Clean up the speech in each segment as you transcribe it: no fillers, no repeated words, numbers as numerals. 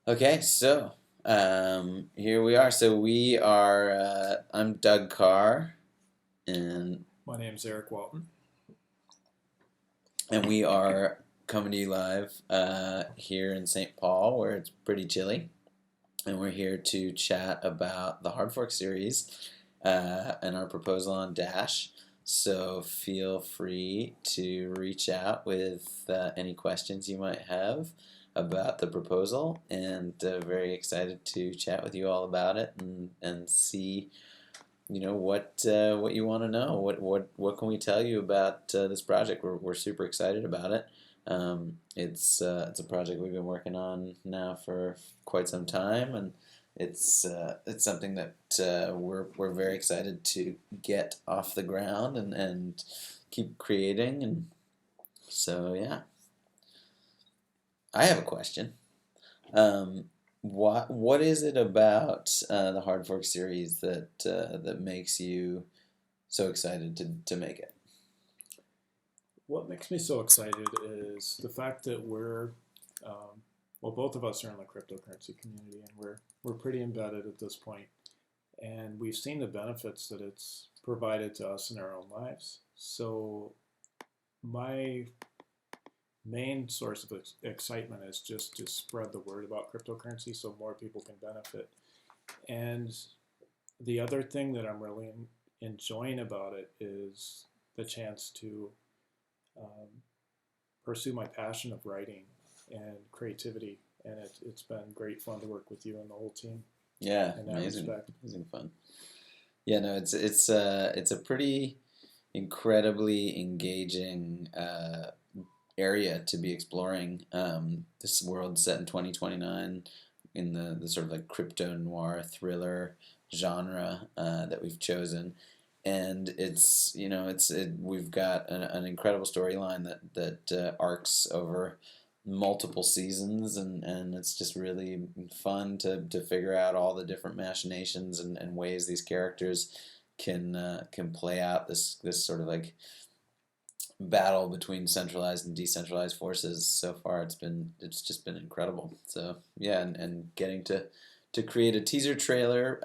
Okay, so here we are. So we are. I'm Doug Karr, and My name's Eric Walton. we are coming to you live here in St. Paul, where it's pretty chilly, and we're here to chat about the HardFork series and our proposal on Dash. So feel free to reach out with any questions you might have about the proposal, and very excited to chat with you all about it and see what you want to know. What can we tell you about this project? We're super excited about it. It's a project we've been working on now for quite some time, and it's something that we're very excited to get off the ground and keep creating. And so yeah, I have a question. What is it about the Hard Fork series that makes you so excited to make it? What makes me so excited is the fact that well, both of us are in the cryptocurrency community, and we're pretty embedded at this point, and we've seen the benefits that it's provided to us in our own lives. So my main source of excitement is just to spread the word about cryptocurrency so more people can benefit. And the other thing that I'm really enjoying about it is the chance to um, pursue my passion of writing and creativity. And it's been great fun to work with you and the whole team Yeah, in that amazing, respect. amazing fun. Yeah, no, it's a pretty incredibly engaging area to be exploring. This world set in 2029 in the sort of like crypto noir thriller genre that we've chosen. And we've got an incredible storyline that arcs over multiple seasons, and it's just really fun to figure out all the different machinations and ways these characters can play out this sort of like battle between centralized and decentralized forces. So far it's just been incredible. So yeah, and getting to create a teaser trailer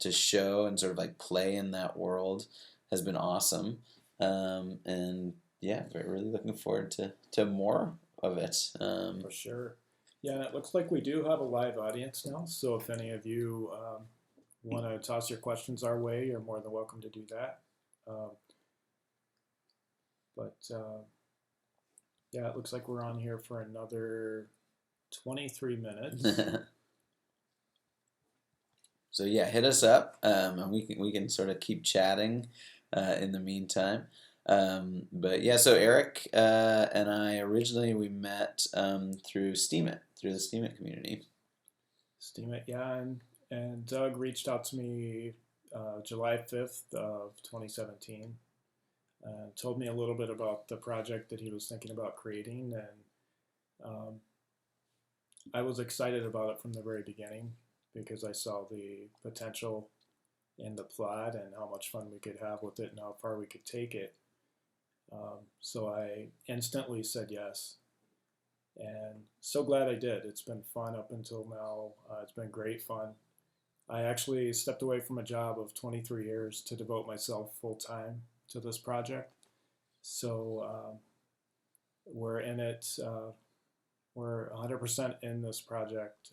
to show and sort of like play in that world has been awesome. And yeah, really looking forward to more of it. For sure. Yeah, and it looks like we do have a live audience now. So if any of you want to toss your questions our way, you're more than welcome to do that. Um, but yeah, it looks like we're on here for another 23 minutes. So yeah, hit us up, and we can sort of keep chatting in the meantime. But yeah, so Eric and I originally we met through the Steam It community. Steam it, yeah. And Doug reached out to me July 5th of 2017 and told me a little bit about the project that he was thinking about creating. And I was excited about it from the very beginning because I saw the potential in the plot and how much fun we could have with it and how far we could take it. So I instantly said yes. And so glad I did. It's been fun up until now. It's been great fun. I actually stepped away from a job of 23 years to devote myself full time to this project. So we're in it. We're 100% in this project,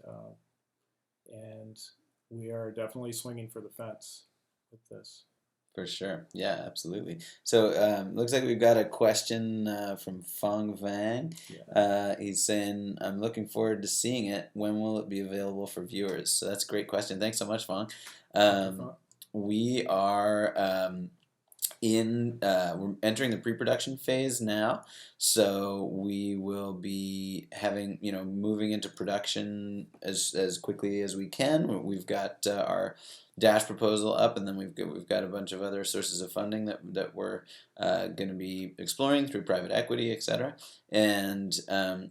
and we are definitely swinging for the fence with this. For sure. Yeah, absolutely. So looks like we've got a question from Fong Vang. Yeah. He's saying, "I'm looking forward to seeing it. When will it be available for viewers?" So that's a great question. Thanks so much, Fong. Thank you, Um, Fun. we are we're entering the pre-production phase now, so we will be having moving into production as quickly as we can. We've got our dash proposal up, and then we've got a bunch of other sources of funding that we're going to be exploring through private equity, etc. And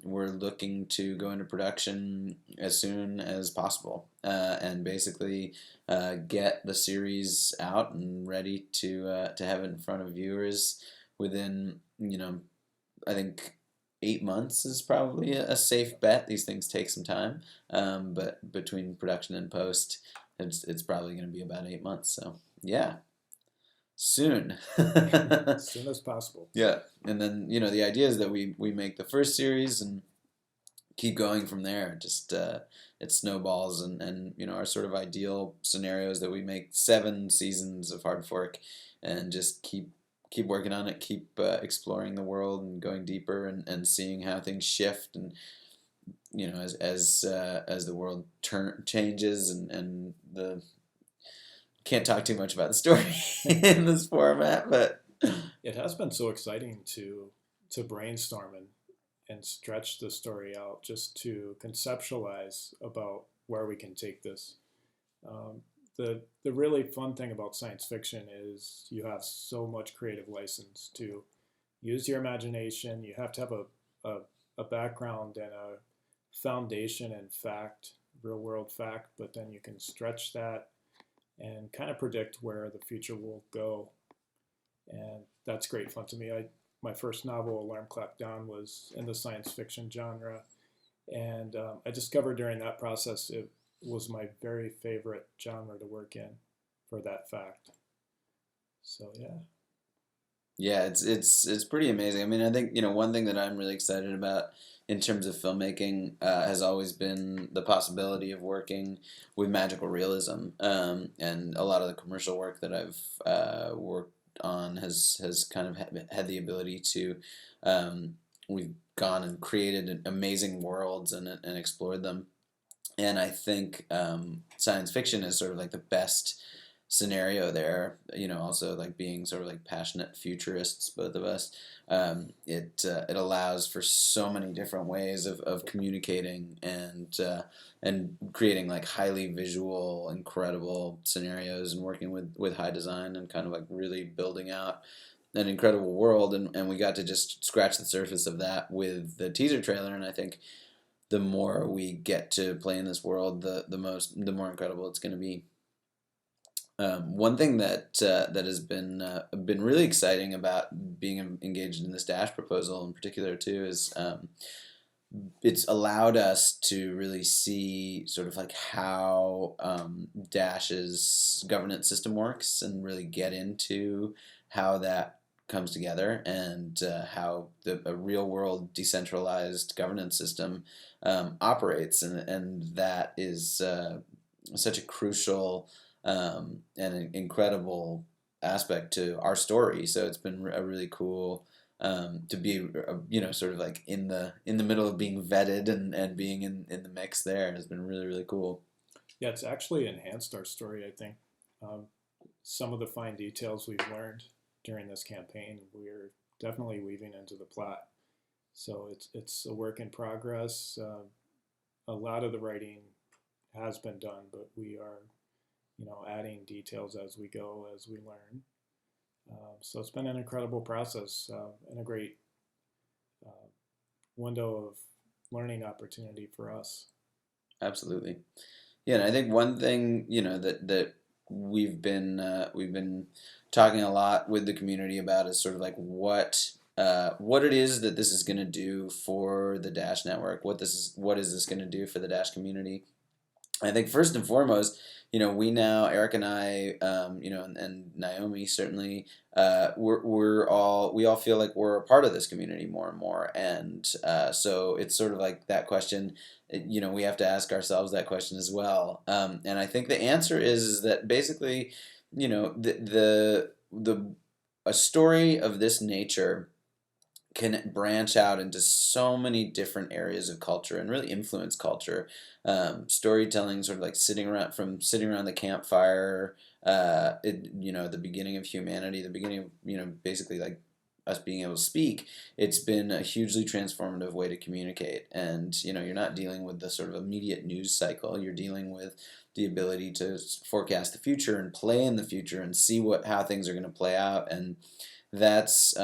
we're looking to go into production as soon as possible, and basically get the series out and ready to have it in front of viewers within, I think 8 months is probably a safe bet. These things take some time, but between production and post, it's probably going to be about 8 months. So yeah, soon. As soon as possible. Yeah, and then the idea is that we make the first series and keep going from there. Just it snowballs, and our sort of ideal scenario is that we make 7 seasons of Hard Fork, and just keep working on it, keep exploring the world and going deeper, and seeing how things shift, and as the world changes, and the can't talk too much about the story in this format, but It has been so exciting to brainstorm and stretch the story out just to conceptualize about where we can take this. Um, the really fun thing about science fiction is you have so much creative license to use your imagination. You have to have a, a background and a foundation in fact, real world fact, but then you can stretch that and kind of predict where the future will go. And that's great fun to me. My first novel, Alarm Clock Down, was in the science fiction genre, and I discovered during that process it was my very favorite genre to work in for that fact. So yeah. yeah, it's pretty amazing. I mean, I think one thing that I'm really excited about in terms of filmmaking has always been the possibility of working with magical realism, and a lot of the commercial work that I've worked on has kind of had the ability to. We've gone and created amazing worlds and explored them, and I think science fiction is sort of like the best scenario there. Also like being sort of like passionate futurists, both of us. It allows for so many different ways of communicating and creating like highly visual, incredible scenarios, and working with high design, and kind of like really building out an incredible world. And we got to just scratch the surface of that with the teaser trailer, and I think the more we get to play in this world, the more incredible it's going to be. One thing that has been really exciting about being engaged in this Dash proposal in particular too is it's allowed us to really see sort of like how Dash's governance system works, and really get into how that comes together, and how a real world decentralized governance system operates, and that is such a crucial and an incredible aspect to our story. So it's been a really cool to be sort of like in the middle of being vetted, and being in the mix there has been really, really cool. Yeah, it's actually enhanced our story, I think. Um, some of the fine details we've learned during this campaign, we're definitely weaving into the plot. So it's a work in progress. A lot of the writing has been done, but we are, adding details as we go, as we learn. So it's been an incredible process, and a great uh, window of learning opportunity for us. Absolutely. Yeah, and I think one thing that we've been talking a lot with the community about is sort of like what it is that this is going to do for the Dash network. What is this going to do for the Dash community? I think first and foremost, we now, Eric and I, and Naomi certainly, we all feel like we're a part of this community more and more, and so it's sort of like that question. We have to ask ourselves that question as well, and I think the answer is that basically, the a story of this nature can branch out into so many different areas of culture and really influence culture. Storytelling, sort of like sitting around the campfire, the beginning of humanity, the beginning of, basically like us being able to speak. It's been a hugely transformative way to communicate. And, you're not dealing with the sort of immediate news cycle. You're dealing with the ability to forecast the future and play in the future and see how things are going to play out. And that's,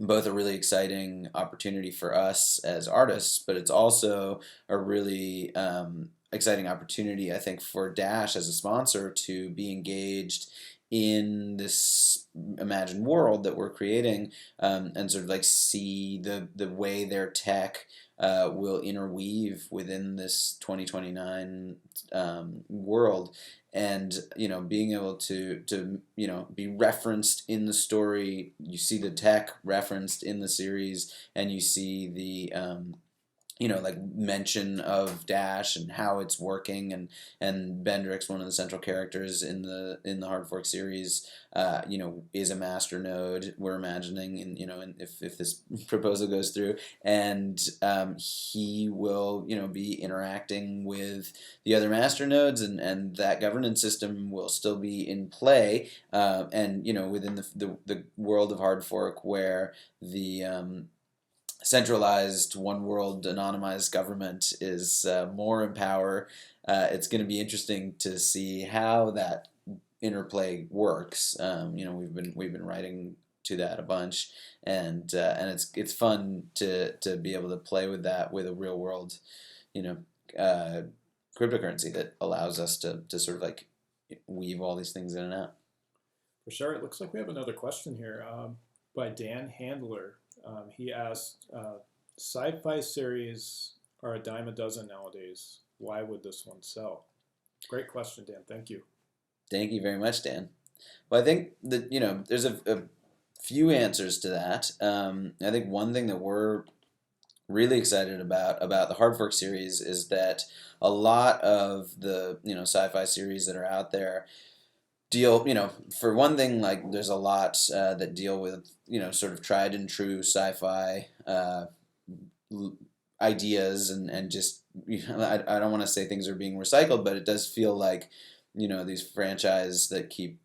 both a really exciting opportunity for us as artists, but it's also a really exciting opportunity, I think, for Dash as a sponsor to be engaged in this imagined world that we're creating, and sort of like see the way their tech will interweave within this 2029 world, and being able to be referenced in the story. You see the tech referenced in the series, and you see the like mention of Dash and how it's working, and Bendrick's one of the central characters in the HardFork series. Is a master node. We're imagining, and if this proposal goes through, and he will be interacting with the other master nodes, and that governance system will still be in play, and within the world of HardFork, where the centralized one world anonymized government is more in power. It's going to be interesting to see how that interplay works. We've been writing to that a bunch, and it's fun to be able to play with that with a real world, you know, uh, cryptocurrency that allows us to sort of like weave all these things in and out. For sure. It looks like we have another question here by Dan Handler. He asked, sci-fi series are a dime a dozen nowadays. Why would this one sell? Great question, Dan. Thank you. Thank you very much, Dan. Well, I think that there's a few answers to that. I think one thing that we're really excited about the HardFork series is that a lot of the sci-fi series that are out there deal, for one thing, like there's a lot that deal with sort of tried and true sci-fi ideas, and just I don't want to say things are being recycled, but it does feel like these franchise that keep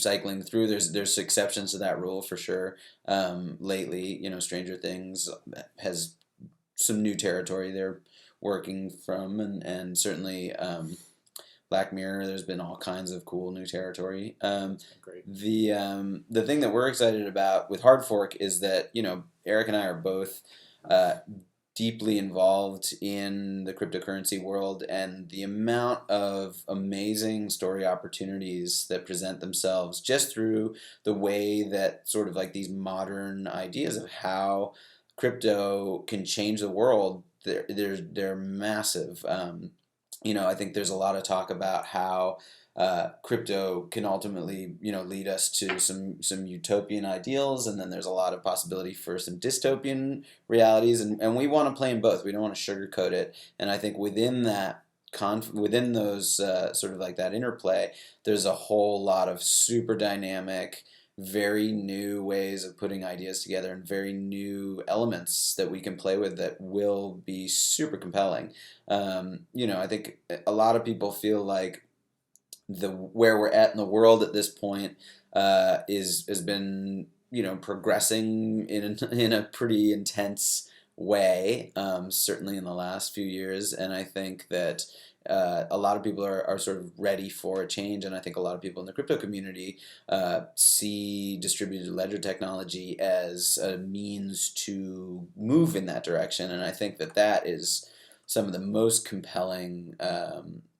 cycling through. There's exceptions to that rule for sure. Lately, Stranger Things has some new territory they're working from, and certainly Black Mirror. There's been all kinds of cool new territory. Great. The thing that we're excited about with HardFork is that Eric and I are both deeply involved in the cryptocurrency world, and the amount of amazing story opportunities that present themselves just through the way that sort of like these modern ideas of how crypto can change the world. They're massive. I think there's a lot of talk about how crypto can ultimately, lead us to some utopian ideals, and then there's a lot of possibility for some dystopian realities, and we want to play in both. We don't want to sugarcoat it, and I think within that within those sort of like that interplay, there's a whole lot of super dynamic, very new ways of putting ideas together, and very new elements that we can play with that will be super compelling. I think a lot of people feel like the where we're at in the world at this point is has been progressing in a pretty intense way, certainly in the last few years, and I think that a lot of people are sort of ready for a change, and I think a lot of people in the crypto community see distributed ledger technology as a means to move in that direction, and I think that is some of the most compelling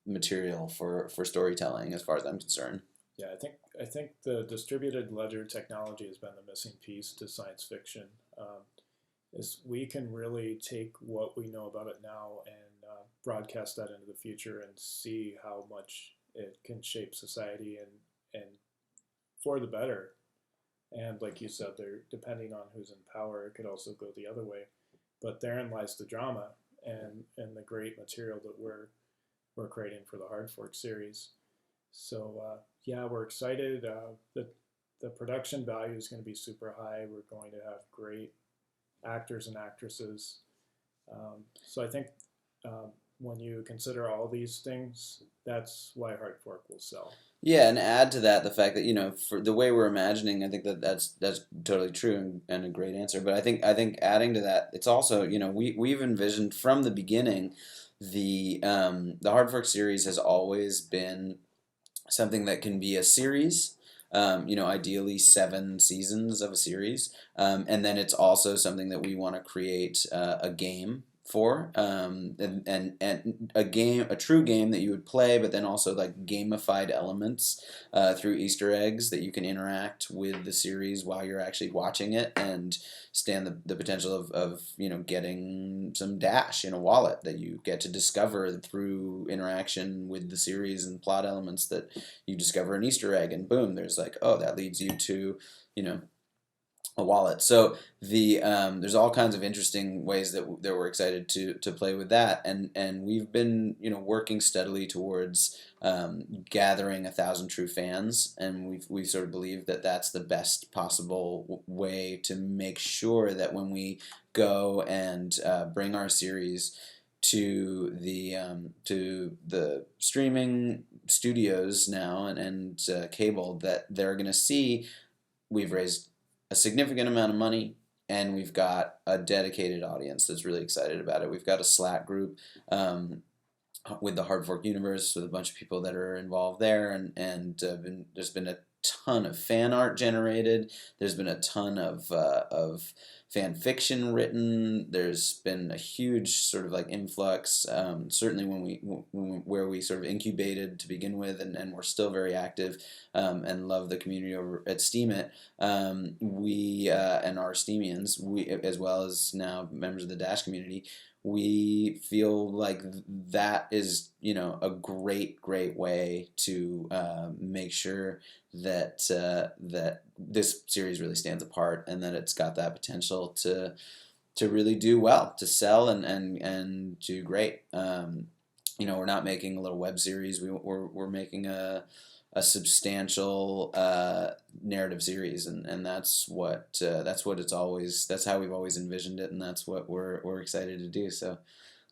material for storytelling, as far as I'm concerned. Yeah, I think the distributed ledger technology has been the missing piece to science fiction. Is we can really take what we know about it now and broadcast that into the future and see how much it can shape society and for the better. And like you said, there depending on who's in power, it could also go the other way. But therein lies the drama and the great material that we're creating for the HardFork series. So yeah, we're excited. The production value is going to be super high. We're going to have great actors and actresses. So I think when you consider all these things, that's why HardFork will sell. Yeah, and add to that the fact that for the way we're imagining, I think that's totally true, and a great answer. But I think adding to that, it's also we've envisioned from the beginning the HardFork series has always been something that can be a series. Ideally 7 seasons of a series, and then it's also something that we want to create a game for, and a true game that you would play, but then also like gamified elements through Easter eggs that you can interact with the series while you're actually watching it, and stand the potential of getting some dash in a wallet that you get to discover through interaction with the series and plot elements, that you discover an Easter egg, and boom, there's like, oh, that leads you to you know a wallet. So there's all kinds of interesting ways that we're excited to play with that, and we've been working steadily towards gathering 1,000 true fans, and we sort of believe that that's the best possible way to make sure that when we go and bring our series to the streaming studios now, and cable, that they're going to see we've raised a significant amount of money, and we've got a dedicated audience that's really excited about it. We've got a Slack group with the HardFork universe, with a bunch of people that are involved there, and there's been a ton of fan art generated. There's been a ton of fan fiction written. There's been a huge sort of like influx. Certainly where we sort of incubated to begin with, and we're still very active, and love the community over at Steam It. We and our Steamians, we, as well as now members of the Dash community, we feel like that is a great way to make sure that this series really stands apart, and that it's got that potential to really do well, to sell and do great. We're not making a little web series. We're making a substantial narrative series, and that's what that's how we've always envisioned it, and that's what we're excited to do. So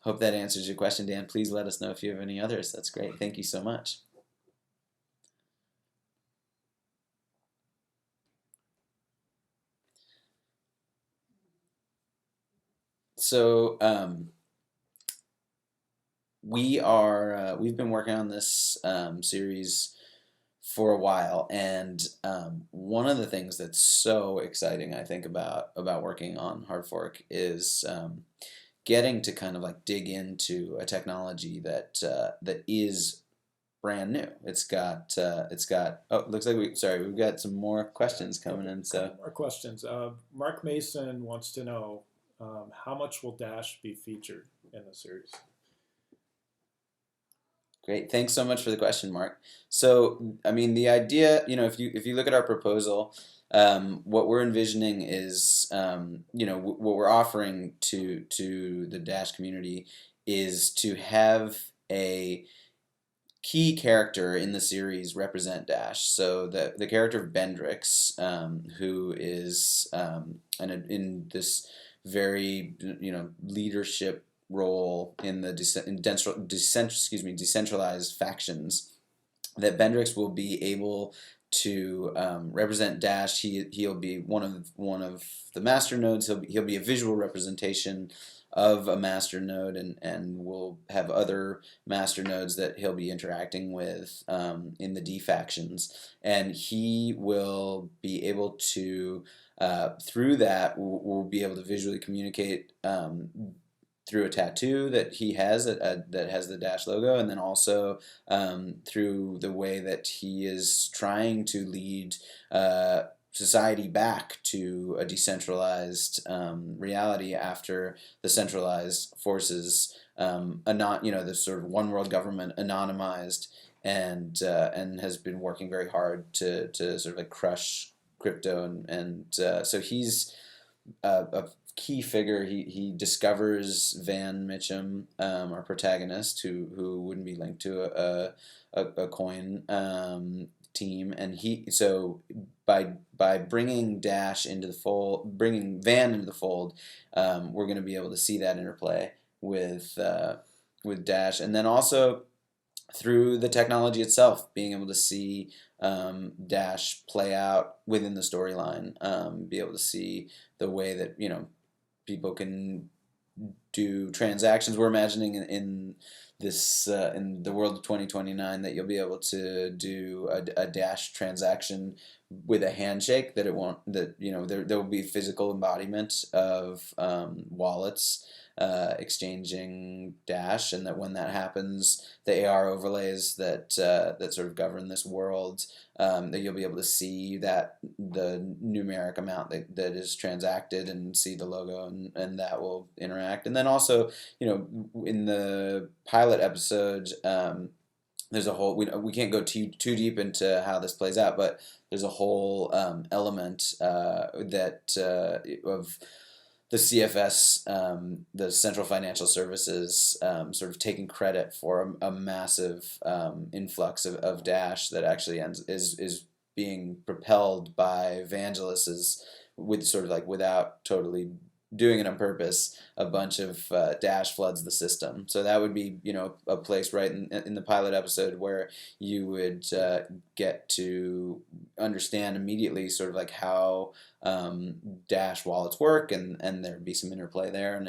hope that answers your question, Dan. Please let us know if you have any others. That's great. Thank you so much. So we've been working on this series for a while, and one of the things that's so exciting, I think, about working on HardFork is getting to kind of like dig into a technology that is brand new. Oh, it looks like we've got some more questions coming in. So More questions. Mark Mason wants to know, how much will Dash be featured in the series? great. Thanks so much for the question, Mark. So, I mean, the idea, if you look at our proposal, what we're envisioning is, what we're offering to the Dash community is to have a key character in the series represent Dash. So the character of Bendrix, who is in this very leadership role in the decentralized factions, that Bendrix will be able to represent Dash. He'll be one of the master nodes. He'll be a visual representation of a master node, and we'll have other master nodes that he'll be interacting with in the D factions, and he will be able to through that we'll be able to visually communicate through a tattoo that he has that has the Dash logo, and then also through the way that he is trying to lead society back to a decentralized reality after the centralized forces, the sort of one world government anonymized, and has been working very hard to sort of like crush crypto, and so he's a key figure. He discovers Van Mitchum, our protagonist, who wouldn't be linked to a coin team, and by bringing Dash into the fold, bringing Van into the fold, we're going to be able to see that interplay with Dash, and then also through the technology itself, being able to see Dash play out within the storyline, be able to see the way that people can do transactions. We're imagining in this in the world of 2029 that you'll be able to do a Dash transaction with a handshake, that it won't, that there will be physical embodiment of wallets exchanging Dash, and that when that happens, the AR overlays that sort of govern this world, that you'll be able to see that the numeric amount that is transacted and see the logo, and that will interact. And then also, in the pilot episode, there's a whole we can't go too deep into how this plays out, but there's a whole element that of the CFS, the Central Financial Services, sort of taking credit for a massive influx of Dash that actually is being propelled by Vangelis's, with sort of like without totally doing it on purpose, a bunch of Dash floods the system. So that would be, a place right in the pilot episode where you would get to understand immediately sort of like how Dash wallets work, and there'd be some interplay there, and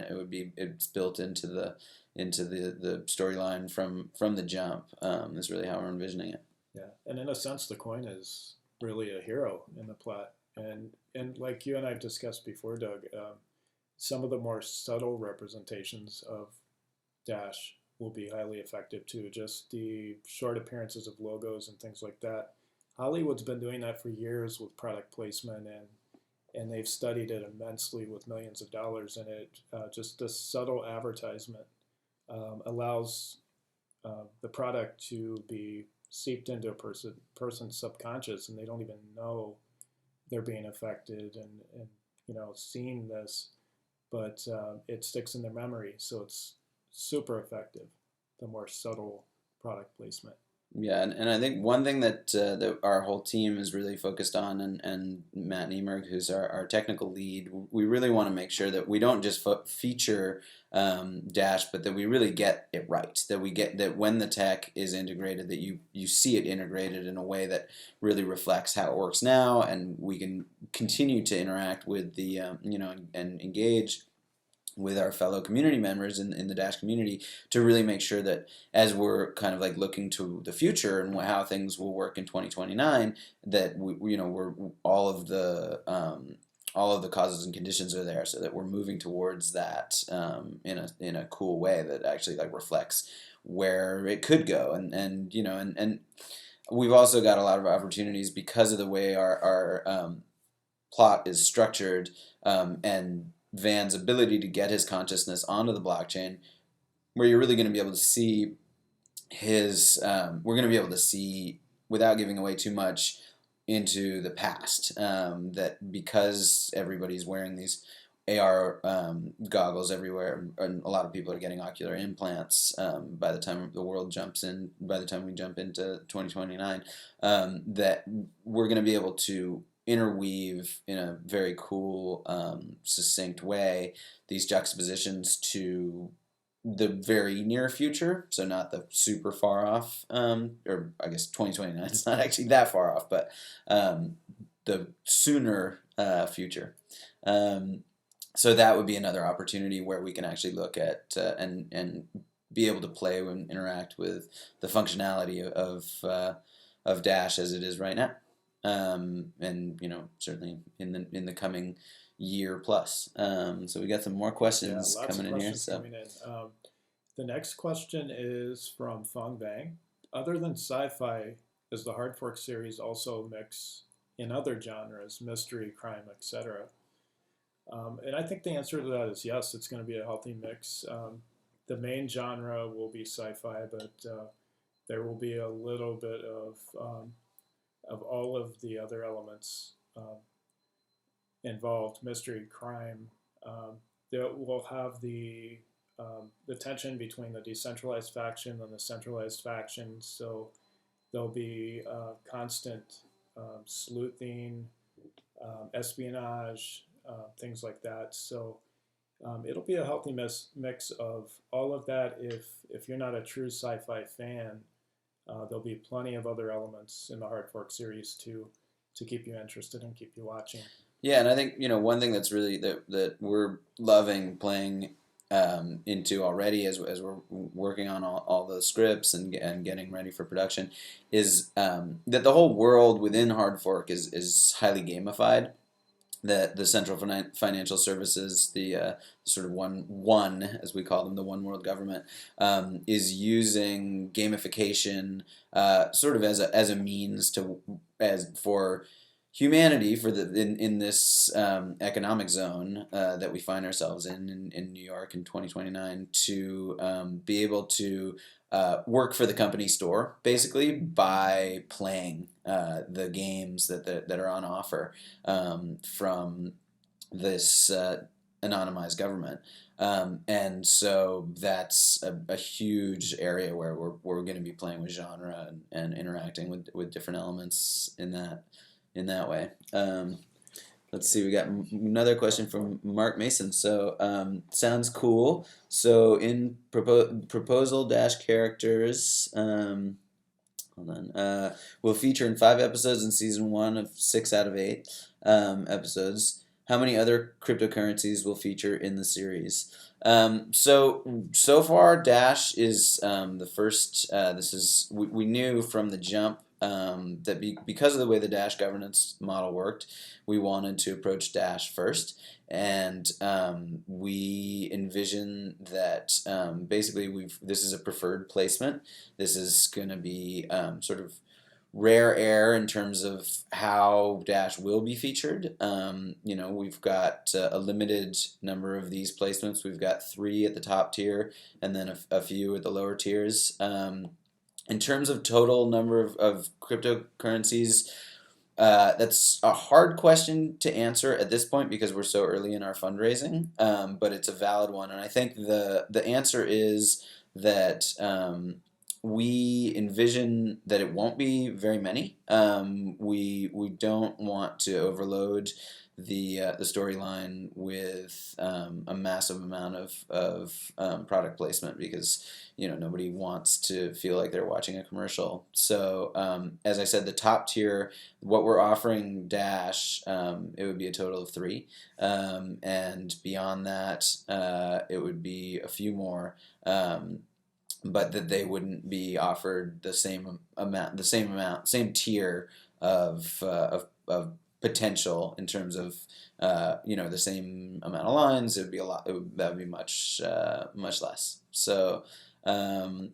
it's built into the storyline from the jump. Is really how we're envisioning it. Yeah, and in a sense, the coin is really a hero in the plot, and like you and I've discussed before, Doug. Some of the more subtle representations of Dash will be highly effective too. Just the short appearances of logos and things like that. Hollywood's been doing that for years with product placement, and they've studied it immensely with millions of dollars in it. Just this subtle advertisement allows the product to be seeped into a person's subconscious, and they don't even know they're being affected and seeing this, but it sticks in their memory. So it's super effective, the more subtle product placement. Yeah, and I think one thing that our whole team is really focused on, and Matt Niemerg, who's our technical lead, we really want to make sure that we don't just feature Dash, but that we really get it right. That we get that when the tech is integrated, that you see it integrated in a way that really reflects how it works now, and we can continue to interact with the and engage with our fellow community members in the Dash community, to really make sure that as we're kind of like looking to the future and how things will work in 2029, that we're all of the causes and conditions are there, so that we're moving towards that in a cool way that actually like reflects where it could go, and we've also got a lot of opportunities because of the way our plot is structured, and Van's ability to get his consciousness onto the blockchain, where you're really going to be able to see we're going to be able to see, without giving away too much, into the past, that because everybody's wearing these AR goggles everywhere, and a lot of people are getting ocular implants by the time we jump into 2029, that we're going to be able to interweave in a very cool, succinct way these juxtapositions to the very near future, so not the super far off, or I guess 2029 is not actually that far off, but the sooner future. So that would be another opportunity where we can actually look at and be able to play and interact with the functionality of Dash as it is right now. And certainly in the coming year plus. So we got some more questions coming in here. The next question is from Feng Bang. Other than sci-fi, does the HardFork series also mix in other genres, mystery, crime, etc.? And I think the answer to that is yes. It's going to be a healthy mix. The main genre will be sci-fi, but there will be a little bit of all of the other elements involved, mystery, crime. We'll have the tension between the decentralized faction and the centralized faction. So there'll be constant sleuthing, espionage, things like that. So it'll be a healthy mix of all of that. If you're not a true sci-fi fan, there'll be plenty of other elements in the HardFork series to keep you interested and keep you watching. Yeah, and I think one thing that's really that we're loving playing into already as we're working on all the scripts and getting ready for production is that the whole world within HardFork is highly gamified. that the central financial services, the sort of one as we call them, the one world government, is using gamification sort of as a means to as for humanity for the in this economic zone that we find ourselves in New York in 2029 to be able to work for the company store basically by playing the games that are on offer from this anonymized government. And so that's a huge area where we're going to be playing with genre and interacting with different elements in that way. Let's see, we got another question from Mark Mason. So, sounds cool. So, in proposal dash characters, hold on, will feature in 5 episodes in season 1 of 6 out of 8 episodes. How many other cryptocurrencies will feature in the series? So far, Dash is the first. We knew from the jump that because of the way the Dash governance model worked, we wanted to approach Dash first, and we envision that basically this is a preferred placement. This is going to be sort of rare air in terms of how Dash will be featured. We've got a limited number of these placements. We've got 3 at the top tier and then a few at the lower tiers. In terms of total number of cryptocurrencies, that's a hard question to answer at this point because we're so early in our fundraising, but it's a valid one. And I think the answer is that we envision that it won't be very many. We don't want to overload the storyline with a massive amount of product placement because nobody wants to feel like they're watching a commercial. So as I said, the top tier, what we're offering Dash, it would be a total of 3, and beyond that, it would be a few more. But that they wouldn't be offered the same same tier of potential in terms of the same amount of lines. It would be a lot. That would be much less. So I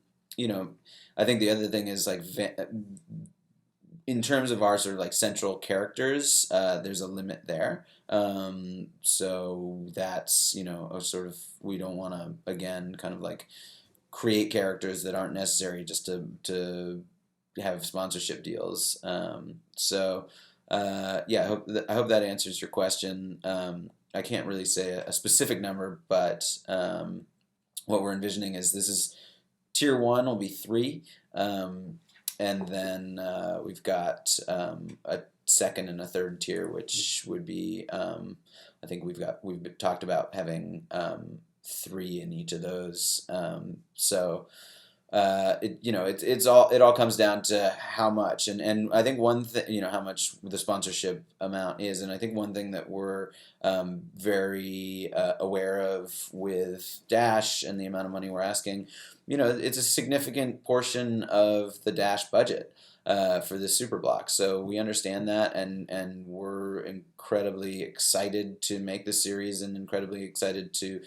think the other thing is like in terms of our sort of like central characters, there's a limit there. So that's a sort of, we don't want to again kind of like create characters that aren't necessary just to have sponsorship deals. I hope that answers your question. I can't really say a specific number, but what we're envisioning is this is tier 1 will be 3, and then we've got a second and a third tier, which would be I think we've talked about having 3 in each of those. It all comes down to how much, and I think one thing, how much the sponsorship amount is, and I think one thing that we're very aware of with Dash and the amount of money we're asking, it's a significant portion of the Dash budget for this super block. So we understand that, and we're incredibly excited to make this series and incredibly excited to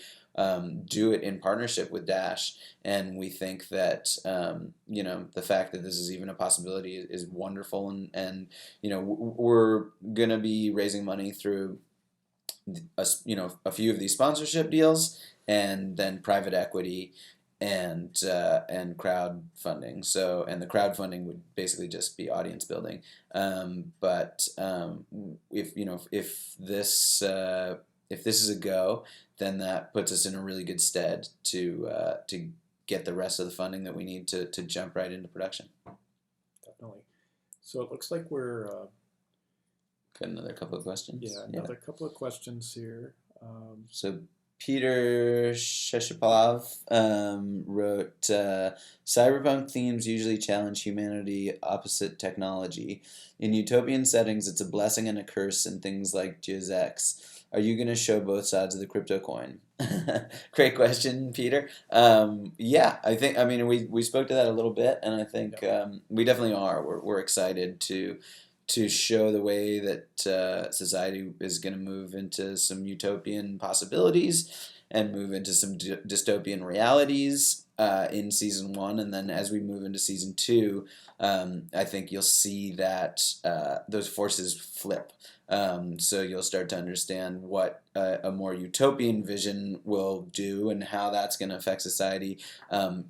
do it in partnership with Dash. And we think that the fact that this is even a possibility is wonderful, and we're gonna be raising money through a few of these sponsorship deals, and then private equity and crowdfunding. So, and the crowdfunding would basically just be audience building. But if this is a go, then that puts us in a really good stead to get the rest of the funding that we need to jump right into production. Definitely. So it looks like we're got another couple of questions. Yeah, another couple of questions here. So Peter Sheshapalov wrote, cyberpunk themes usually challenge humanity opposite technology. In utopian settings, it's a blessing and a curse in things like Deus Ex. Are you going to show both sides of the crypto coin? Great question, Peter. We spoke to that a little bit, and I think we definitely are. We're excited to to show the way that society is going to move into some utopian possibilities and move into some dystopian realities in season one, and then as we move into season two, I think you'll see that those forces flip. So you'll start to understand what a more utopian vision will do and how that's going to affect society,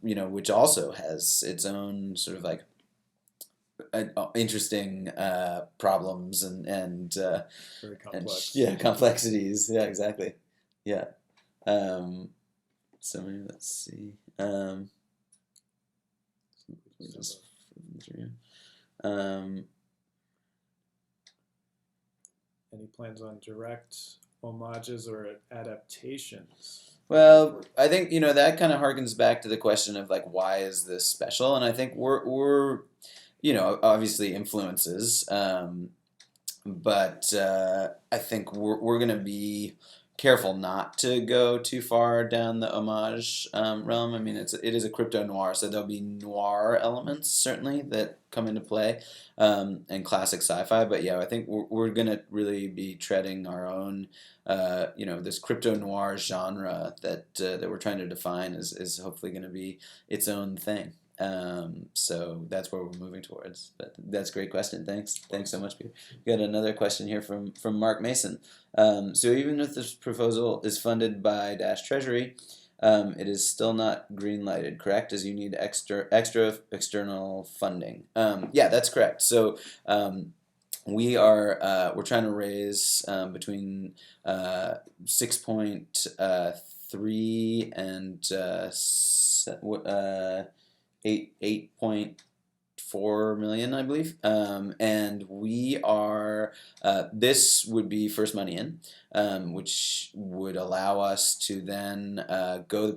which also has its own sort of like interesting problems Very complex. yeah, complexities. Yeah, exactly. Yeah. So maybe let's see. Um, Any plans on direct homages or adaptations? well, I think that kind of harkens back to the question of like why is this special, and I think we're obviously influences, but I think we're gonna be careful not to go too far down the homage realm. I mean, it is a crypto noir, so there'll be noir elements certainly that come into play, and classic sci-fi. But yeah, I think we're gonna really be treading our own, this crypto noir genre that we're trying to define is hopefully gonna be its own thing. So that's where we're moving towards. But that's a great question. Thanks so much, Peter. We got another question here from Mark Mason. So even if this proposal is funded by Dash Treasury, it is still not green lighted, correct? As you need extra external funding. Yeah, that's correct. So we're trying to raise between 6.3 and 8.4 million, I believe. And we are, this would be first money in, which would allow us to then go the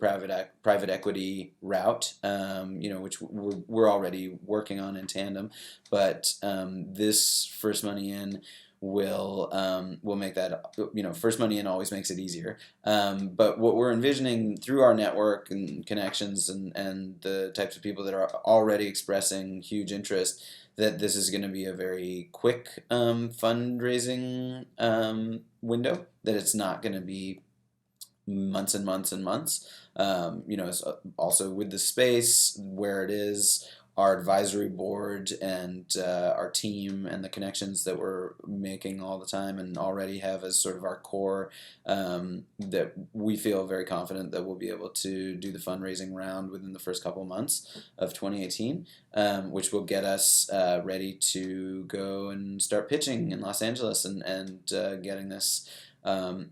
private equity route, which we're already working on in tandem. But this first money in will make that, first money in always makes it easier. But what we're envisioning through our network and connections and the types of people that are already expressing huge interest, that this is going to be a very quick fundraising window, that it's not going to be months and months and months. Also with the space where it is, our advisory board and our team and the connections that we're making all the time and already have as sort of our core, that we feel very confident that we'll be able to do the fundraising round within the first couple months of 2018, which will get us ready to go and start pitching in Los Angeles and getting this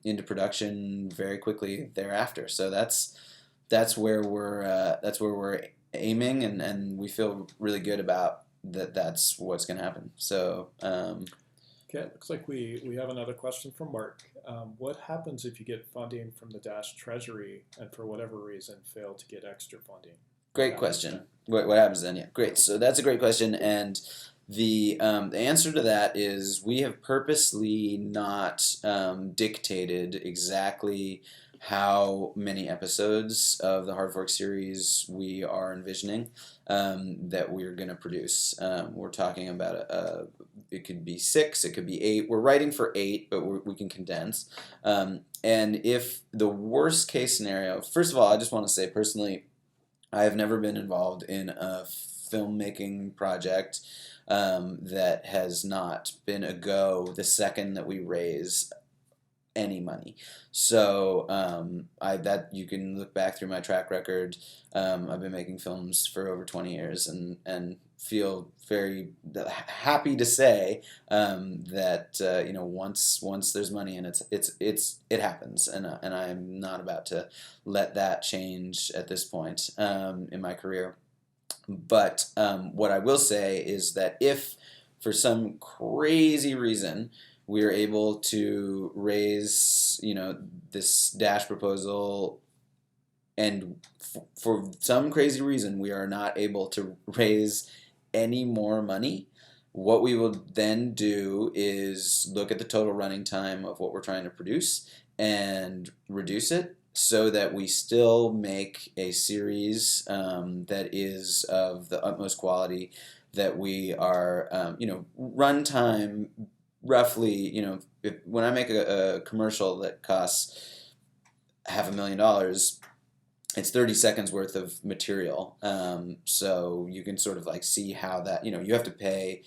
into production very quickly thereafter. So that's where we're aiming, and we feel really good about that. That's what's going to happen. So okay, it looks like we have another question from Mark. What happens if you get funding from the Dash Treasury and for whatever reason fail to get extra funding? Great question. What happens then? Yeah, great. So that's a great question, and the answer to that is we have purposely not dictated exactly how many episodes of the HardFork series we are envisioning that we're going to produce. We're talking about it could be 6, it could be 8. We're writing for 8, but we can condense. And if the worst case scenario, first of all, I just want to say personally, I have never been involved in a filmmaking project that has not been a go the second that we raise any money. So that you can look back through my track record. I've been making films for over 20 years and feel very happy to say that once there's money in it happens, and I'm not about to let that change at this point in my career. But what I will say is that if for some crazy reason we are able to raise, this Dash proposal, and for some crazy reason we are not able to raise any more money, what we will then do is look at the total running time of what we're trying to produce and reduce it so that we still make a series that is of the utmost quality that we are, runtime roughly, when I make a commercial that costs $500,000, it's 30 seconds worth of material. So you can sort of like see how that, you have to pay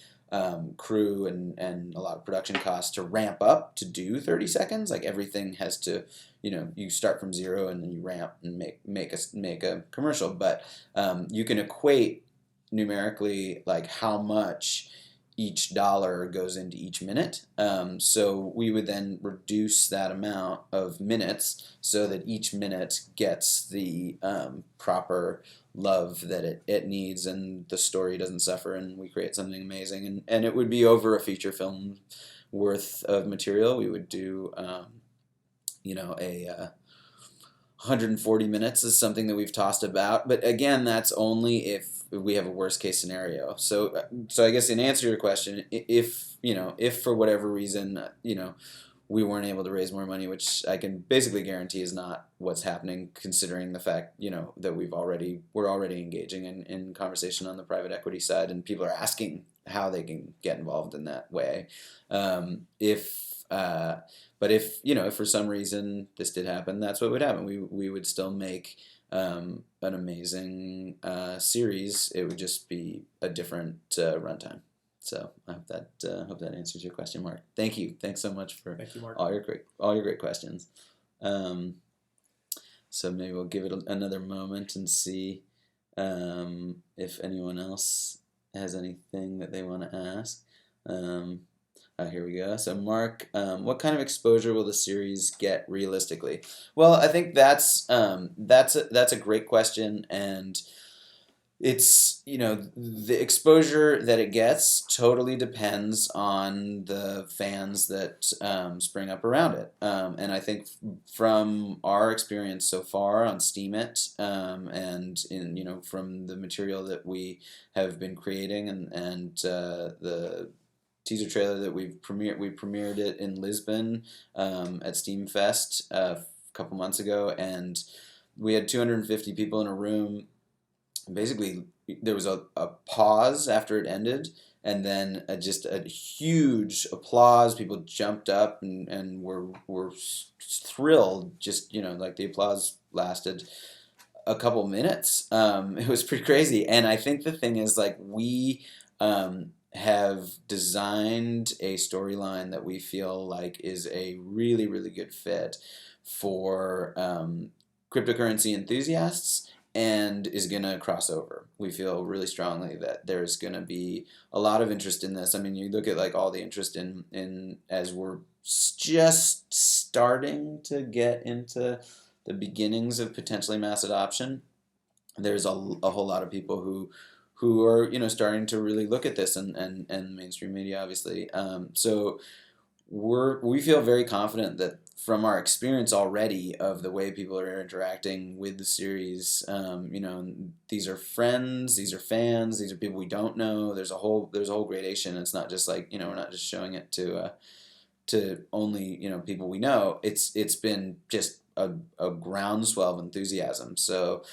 crew and a lot of production costs to ramp up to do 30 seconds. Like everything has to, you start from zero and then you ramp and make a commercial. But you can equate numerically like how much each dollar goes into each minute. So we would then reduce that amount of minutes so that each minute gets the proper love that it needs, and the story doesn't suffer, and we create something amazing. And it would be over a feature film worth of material. We would do, a 140 minutes is something that we've tossed about, but again, that's only if we have a worst case scenario. So I guess in answer to your question, if for whatever reason, we weren't able to raise more money, which I can basically guarantee is not what's happening, considering the fact, that we're already engaging in conversation on the private equity side, and people are asking how they can get involved in that way. But if for some reason this did happen, that's what would happen. We would still make an amazing series. It would just be a different runtime. So I hope that answers your question, Mark. Thank you. Thanks so much for Thank you, Mark. all your great questions. So maybe we'll give it another moment and see if anyone else has anything that they want to ask. Here we go. So Mark, what kind of exposure will the series get realistically? Well, I think that's a great question, and it's, the exposure that it gets totally depends on the fans that spring up around it. And I think from our experience so far on Steam It, and from the material that we have been creating, and the teaser trailer that we premiered it in Lisbon at Steam Fest a couple months ago, and we had 250 people in a room. Basically, there was a pause after it ended, and then just a huge applause. People jumped up and were thrilled. Just like the applause lasted a couple minutes. It was pretty crazy, and I think the thing is, like, we have designed a storyline that we feel like is a really, really good fit for cryptocurrency enthusiasts, and is going to cross over. We feel really strongly that there's going to be a lot of interest in this. I mean, you look at like all the interest in as we're just starting to get into the beginnings of potentially mass adoption. There's a whole lot of people who are starting to really look at this, and mainstream media, obviously. So we feel very confident that from our experience already of the way people are interacting with the series, these are friends, these are fans, these are people we don't know. There's a whole gradation. It's not just like we're not just showing it to only people we know. It's been just a groundswell of enthusiasm. So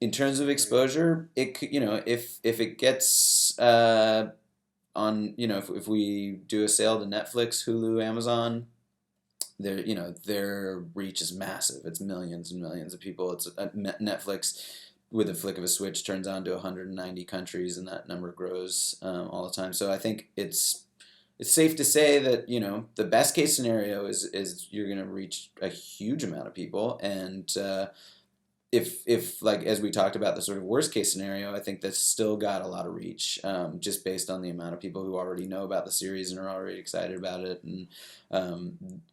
in terms of exposure, it could, if it gets on, if we do a sale to Netflix, Hulu, Amazon, their reach is massive. It's millions and millions of people. It's Netflix, with a flick of a switch, turns on to 190 countries, and that number grows all the time. So I think it's safe to say that the best case scenario is you're going to reach a huge amount of people, and if like as we talked about, the sort of worst case scenario, I think that's still got a lot of reach, just based on the amount of people who already know about the series and are already excited about it. And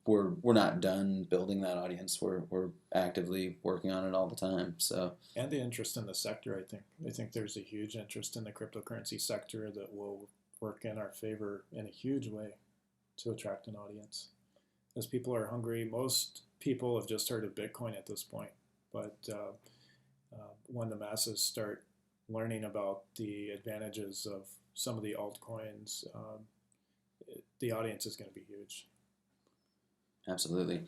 we're not done building that audience. We're actively working on it all the time. So, and the interest in the sector, I think there's a huge interest in the cryptocurrency sector that will work in our favor in a huge way to attract an audience, as people are hungry. Most people have just heard of Bitcoin at this point. But when the masses start learning about the advantages of some of the altcoins, the audience is going to be huge. Absolutely.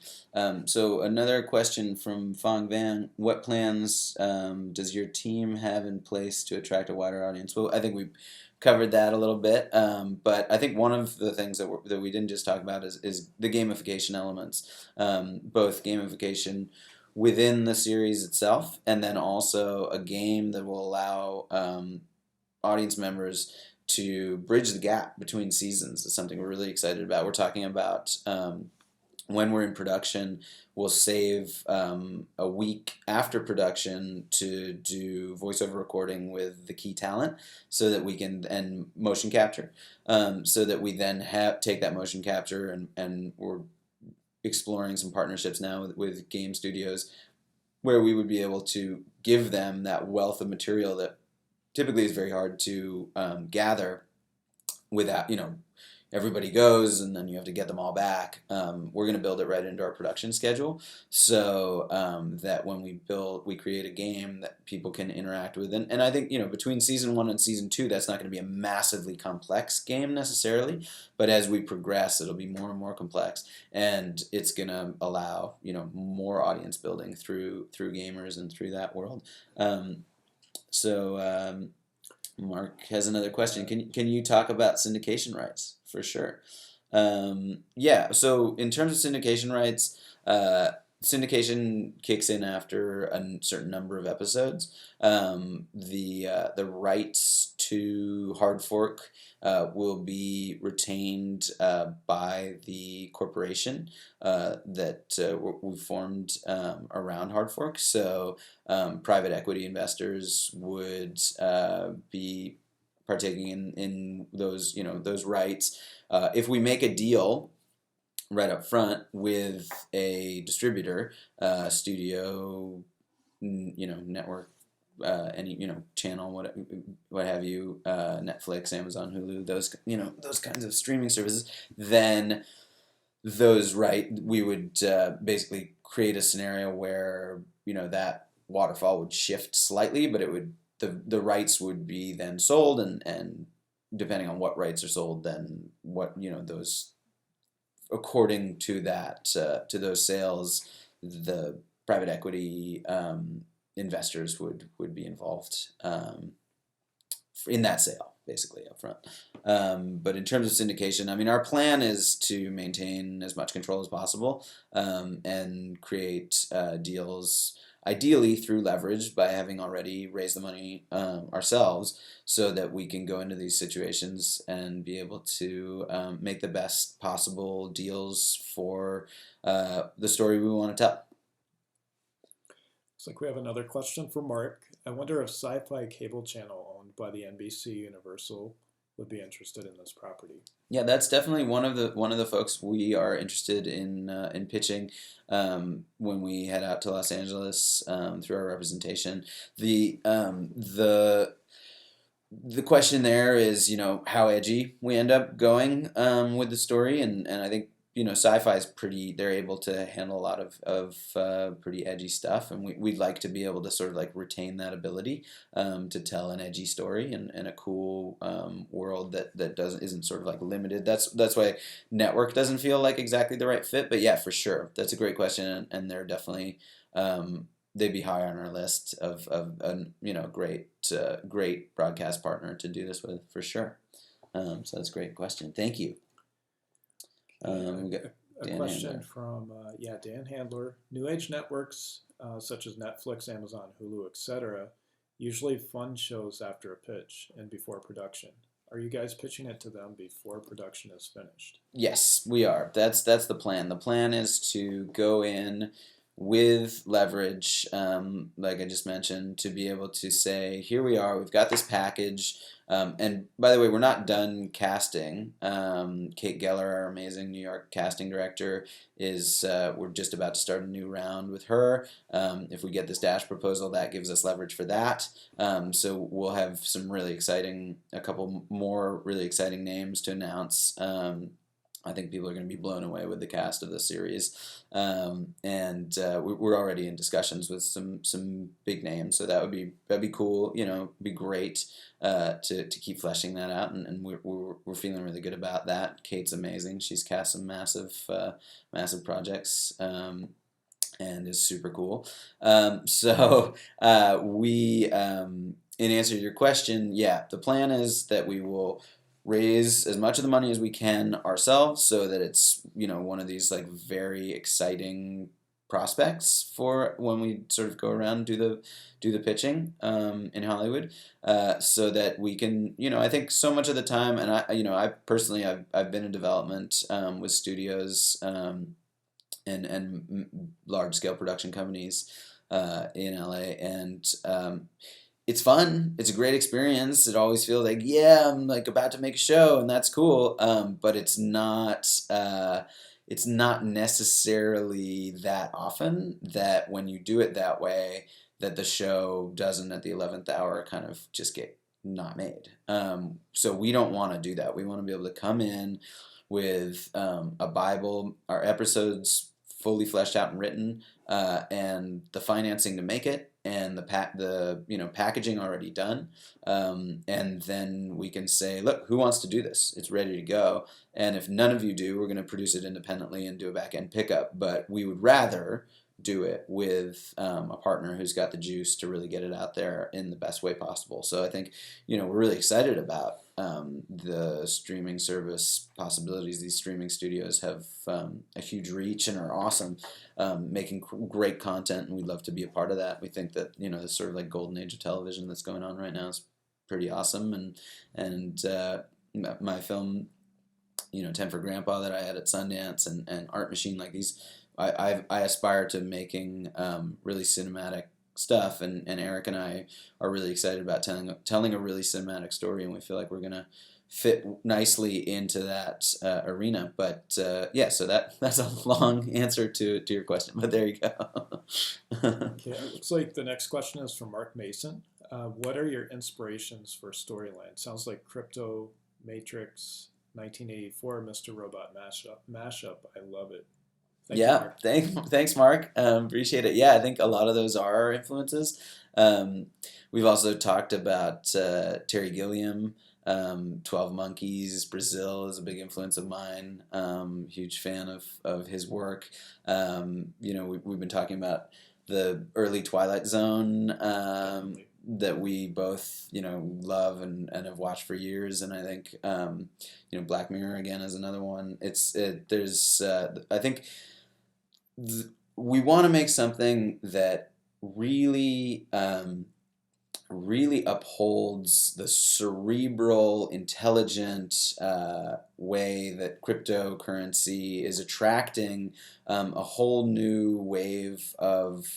So another question from Fong Van: what plans does your team have in place to attract a wider audience? Well, I think we covered that a little bit, but I think one of the things that we didn't just talk about is the gamification elements, both gamification within the series itself, and then also a game that will allow audience members to bridge the gap between seasons. Is something we're really excited about. We're talking about. When we're in production, we'll save a week after production to do voiceover recording with the key talent, so that we can and motion capture, so that we then take that motion capture and we're exploring some partnerships now with game studios where we would be able to give them that wealth of material that typically is very hard to gather without everybody goes and then you have to get them all back. We're going to build it right into our production schedule, so that when we create a game that people can interact with. And I think, between season 1 and season 2, that's not going to be a massively complex game necessarily, but as we progress, it'll be more and more complex, and it's going to allow, more audience building through gamers and through that world. So Mark has another question. Can you talk about syndication rights? For sure. Yeah. So in terms of syndication rights, syndication kicks in after a certain number of episodes. The rights to HardFork will be retained by the corporation that we formed around HardFork. So private equity investors would be partaking in those rights. If we make a deal right up front with a distributor, studio, network, any channel, what have you, Netflix, Amazon, Hulu, those kinds of streaming services, then we would basically create a scenario where that waterfall would shift slightly, but it would the rights would be then sold, and depending on what rights are sold, then what those according to that to those sales, the private equity investors would be involved in that sale, basically up front. But in terms of syndication, I mean, our plan is to maintain as much control as possible, and create deals ideally through leverage by having already raised the money ourselves, so that we can go into these situations and be able to make the best possible deals for the story we want to tell. Looks like we have another question for Mark. I wonder if Sci-fi cable channel owned by the NBC Universal would be interested in this property. Yeah, that's definitely one of the folks we are interested in pitching when we head out to Los Angeles through our representation. The question there is, how edgy we end up going with the story, and I think Sci-fi is they're able to handle a lot of pretty edgy stuff, and we'd like to be able to sort of like retain that ability to tell an edgy story in a cool world that isn't sort of like limited. That's why network doesn't feel like exactly the right fit. But yeah, for sure, that's a great question, and they're definitely they'd be high on our list of a great broadcast partner to do this with, for sure. So that's a great question. Thank you. We got a question Handler. From Dan Handler. New age networks such as Netflix, Amazon, Hulu, etc. usually fund shows after a pitch and before production. Are you guys pitching it to them before production is finished? Yes, we are. That's the plan. The plan is to go in with leverage, like I just mentioned, to be able to say, here we are, we've got this package. And by the way, we're not done casting. Kate Geller, our amazing New York casting director, we're just about to start a new round with her. If we get this DASH proposal, that gives us leverage for that. So we'll have a couple more really exciting names to announce I think people are going to be blown away with the cast of the series, and we're already in discussions with some big names. So that'd be cool. Be great to keep fleshing that out, and we're feeling really good about that. Kate's amazing. She's cast some massive projects. And is super cool. So in answer to your question, yeah, the plan is that we will raise as much of the money as we can ourselves, so that it's one of these like very exciting prospects for when we sort of go around and do the pitching in Hollywood, so that we can I think so much of the time, and I personally I've been in development with studios. And large scale production companies in LA, and it's fun. It's a great experience. It always feels like, yeah, I'm like about to make a show, and that's cool. But it's not necessarily that often that when you do it that way, that the show doesn't at the 11th hour kind of just get not made. So we don't want to do that. We want to be able to come in with a Bible, our episodes fully fleshed out and written, and the financing to make it, and the packaging already done, and then we can say, look, who wants to do this? It's ready to go. And if none of you do, we're going to produce it independently and do a back end pickup. But we would rather do it with a partner who's got the juice to really get it out there in the best way possible. So I think we're really excited about the streaming service possibilities. These streaming studios have a huge reach and are awesome, making great content, and we'd love to be a part of that. We think that this sort of like golden age of television that's going on right now is pretty awesome, and my film, 10 for Grandpa that I had at Sundance, and Art Machine, like these, I aspire to making really cinematic stuff, and Eric and I are really excited about telling a really cinematic story, and we feel like we're gonna fit nicely into that arena. But yeah, so that's a long answer to your question, but there you go. Okay, it looks like the next question is from Mark Mason. What are your inspirations for storyline? Sounds like Crypto, Matrix, 1984, Mr. Robot mashup. I love it. Thank you, Mark. Thanks, Mark. Appreciate it. Yeah, I think a lot of those are our influences. We've also talked about Terry Gilliam, 12 Monkeys, Brazil is a big influence of mine. Huge fan of his work. We've been talking about the early Twilight Zone that we both love and have watched for years, and I think Black Mirror again is another one. I think we want to make something that really really upholds the cerebral, intelligent way that cryptocurrency is attracting a whole new wave of,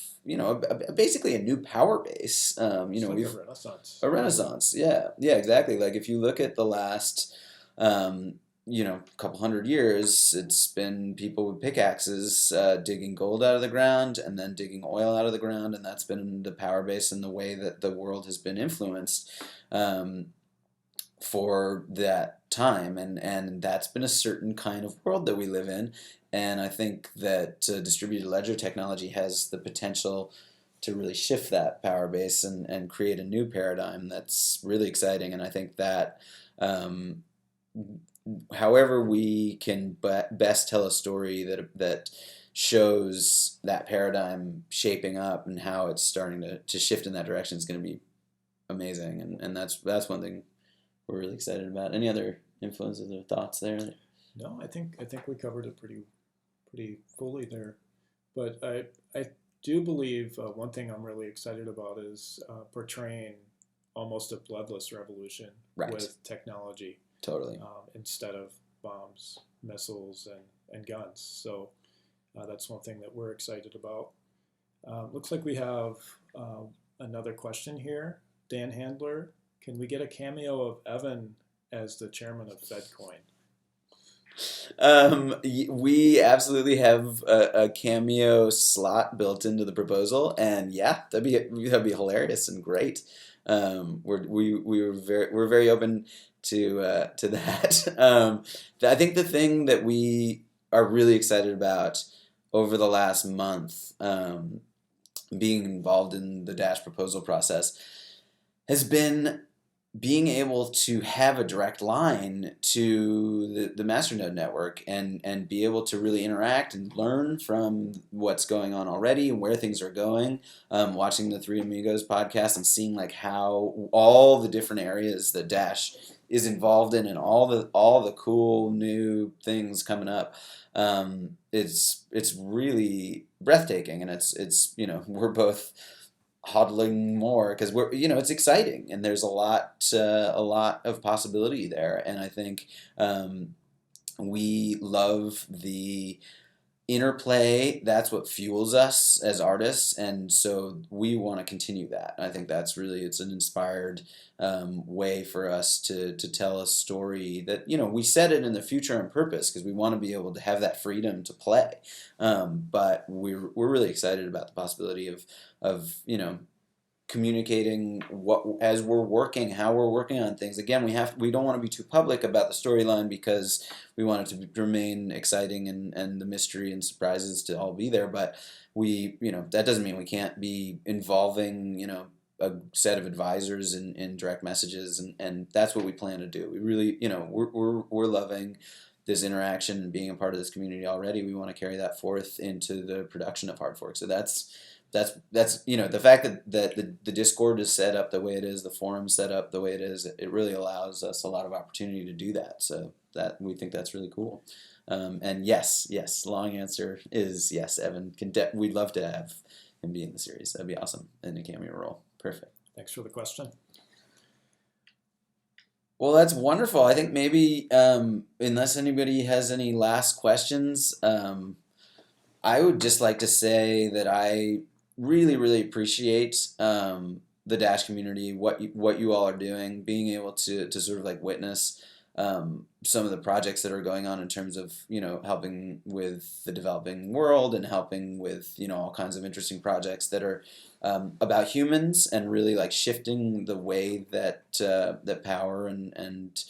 basically a new power base. It's like a renaissance. A renaissance, yeah, exactly. Like if you look at the last couple hundred years, it's been people with pickaxes digging gold out of the ground and then digging oil out of the ground, and that's been the power base and the way that the world has been influenced for that time, and that's been a certain kind of world that we live in, and I think that distributed ledger technology has the potential to really shift that power base and create a new paradigm that's really exciting, and I think that however we can best tell a story that shows that paradigm shaping up and how it's starting to shift in that direction is going to be amazing, and that's one thing we're really excited about. Any other influences or thoughts there? No, I think we covered it pretty fully there, but I do believe one thing I'm really excited about is portraying almost a bloodless revolution with technology. Totally. Instead of bombs, missiles, and guns. So that's one thing that we're excited about. Looks like we have another question here. Dan Handler, can we get a cameo of Evan as the chairman of FedCoin? We absolutely have a cameo slot built into the proposal, and yeah, that'd be hilarious and great. we're very open to that. I think the thing that we are really excited about over the last month, being involved in the Dash proposal process, has been being able to have a direct line to the masternode network, and be able to really interact and learn from what's going on already and where things are going. Watching the Three Amigos podcast and seeing like how all the different areas that Dash is involved in, and all the cool new things coming up. It's really breathtaking, and it's we're both hodling more because we're it's exciting, and there's a lot of possibility there, and I think we love the interplay. That's what fuels us as artists, and so we want to continue that. I think that's really, it's an inspired way for us to tell a story that we set it in the future on purpose because we want to be able to have that freedom to play, but we're really excited about the possibility of communicating as we're working, how we're working on things. Again, we don't want to be too public about the storyline because we want it to remain exciting, and the mystery and surprises to all be there. But that doesn't mean we can't be involving a set of advisors in direct messages, and that's what we plan to do. We really we're loving this interaction and being a part of this community already. We want to carry that forth into the production of HardFork. So that's the fact that the Discord is set up the way it is, the forum's set up the way it is, it really allows us a lot of opportunity to do that. So that we think that's really cool. And yes, long answer is yes. Evan we'd love to have him be in the series. That'd be awesome in a cameo role. Perfect. Thanks for the question. Well, that's wonderful. I think maybe unless anybody has any last questions, I would just like to say that I really, really appreciate the Dash community, what you all are doing, being able to sort of like witness some of the projects that are going on in terms of helping with the developing world, and helping with all kinds of interesting projects that are about humans, and really like shifting the way that that power and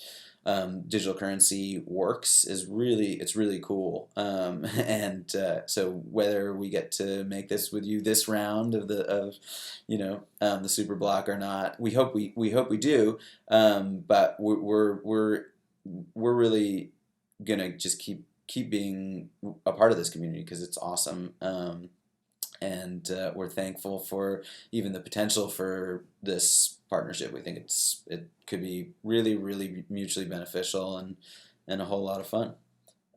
digital currency works is really cool. And so whether we get to make this with you this round of the super block or not, we hope we do. But we're really gonna just keep being a part of this community because it's awesome. And we're thankful for even the potential for this partnership. We think it could be really, really mutually beneficial, and a whole lot of fun.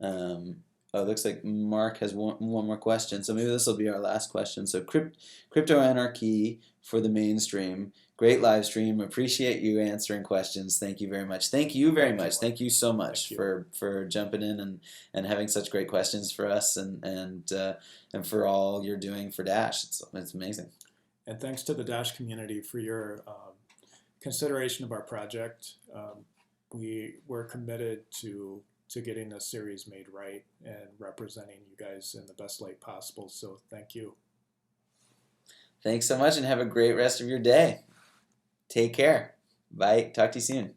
It looks like Mark has one more question, so maybe this will be our last question. So Crypto Anarchy for the mainstream. Great live stream. Appreciate you answering questions. Thank you very much. Thank you very much. Thank you so much for jumping in and having such great questions for us, and for all you're doing for Dash. It's amazing. And thanks to the Dash community for your consideration of our project. We're committed to getting this series made right and representing you guys in the best light possible. So thank you. Thanks so much, and have a great rest of your day. Take care. Bye. Talk to you soon.